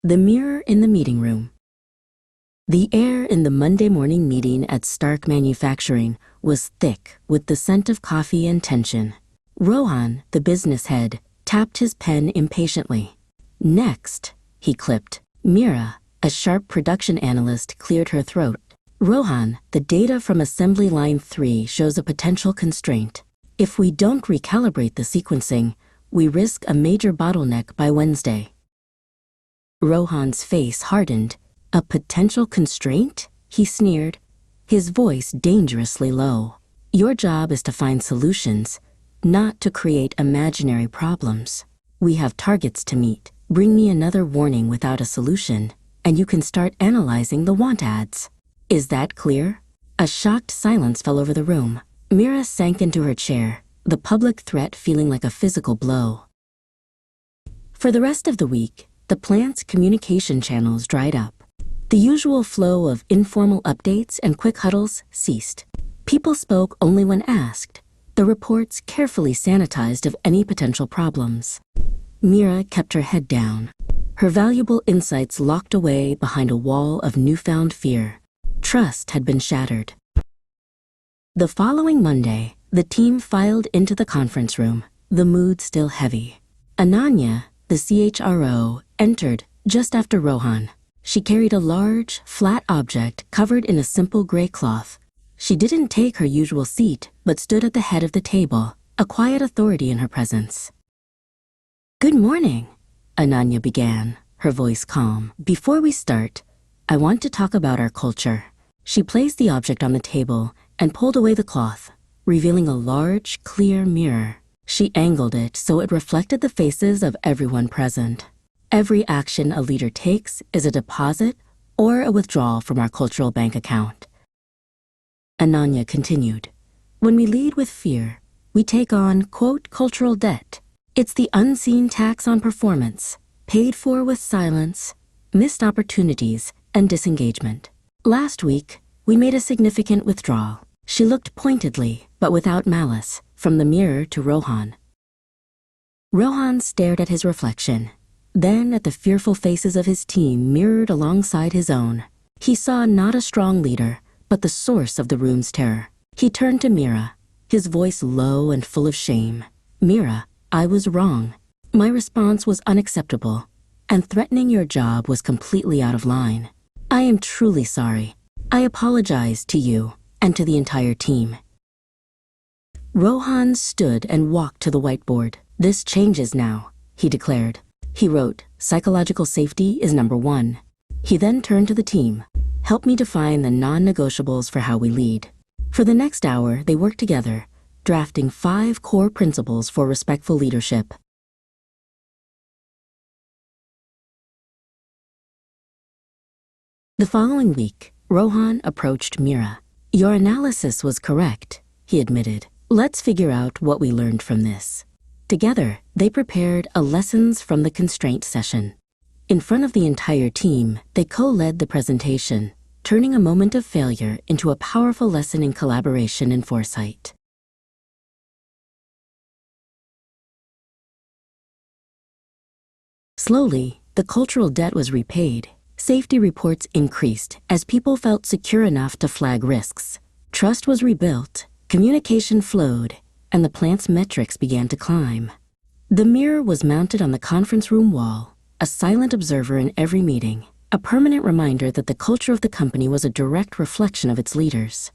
The mirror in the meeting room. The air in the Monday morning meeting at Stark Manufacturing was thick with the scent of coffee and tension. Rohan, the business head, tapped his pen impatiently. Next, he clipped. Mira, a sharp production analyst, cleared her throat. Rohan, the data from assembly line 3 shows a potential constraint. If we don't recalibrate the sequencing, we risk a major bottleneck by Wednesday. Rohan's face hardened. A potential constraint? He sneered, his voice dangerously low. Your job is to find solutions, not to create imaginary problems. We have targets to meet. Bring me another warning without a solution, and you can start analyzing the want ads. Is that clear? A shocked silence fell over the room. Mira sank into her chair, the public threat feeling like a physical blow. For the rest of the week, the plant's communication channels dried up. The usual flow of informal updates and quick huddles ceased. People spoke only when asked, the reports carefully sanitized of any potential problems. Mira kept her head down, her valuable insights locked away behind a wall of newfound fear. Trust had been shattered. The following Monday, the team filed into the conference room, the mood still heavy. Ananya, the CHRO, entered just after Rohan. She carried a large, flat object covered in a simple gray cloth. She didn't take her usual seat, but stood at the head of the table, a quiet authority in her presence. Good morning, Ananya began, her voice calm. Before we start, I want to talk about our culture. She placed the object on the table and pulled away the cloth, revealing a large, clear mirror. She angled it so it reflected the faces of everyone present. Every action a leader takes is a deposit or a withdrawal from our cultural bank account. Ananya continued, when we lead with fear, we take on, quote, cultural debt. It's the unseen tax on performance, paid for with silence, missed opportunities, and disengagement. Last week, we made a significant withdrawal. She looked pointedly, but without malice, from the mirror to Rohan. Rohan stared at his reflection, then at the fearful faces of his team mirrored alongside his own. He saw not a strong leader, but the source of the room's terror. He turned to Mira, his voice low and full of shame. Mira, I was wrong. My response was unacceptable, and threatening your job was completely out of line. I am truly sorry. I apologize to you and to the entire team. Rohan stood and walked to the whiteboard. This changes now, he declared. He wrote, psychological safety is number 1. He then turned to the team. Help me define the non-negotiables for how we lead. For the next hour, they worked together, drafting 5 core principles for respectful leadership. The following week, Rohan approached Mira. Your analysis was correct, he admitted. Let's figure out what we learned from this. Together, they prepared a lessons from the constraint session. In front of the entire team, they co-led the presentation, turning a moment of failure into a powerful lesson in collaboration and foresight. Slowly, the cultural debt was repaid. Safety reports increased as people felt secure enough to flag risks. Trust was rebuilt, communication flowed, and the plant's metrics began to climb. The mirror was mounted on the conference room wall, a silent observer in every meeting, a permanent reminder that the culture of the company was a direct reflection of its leaders.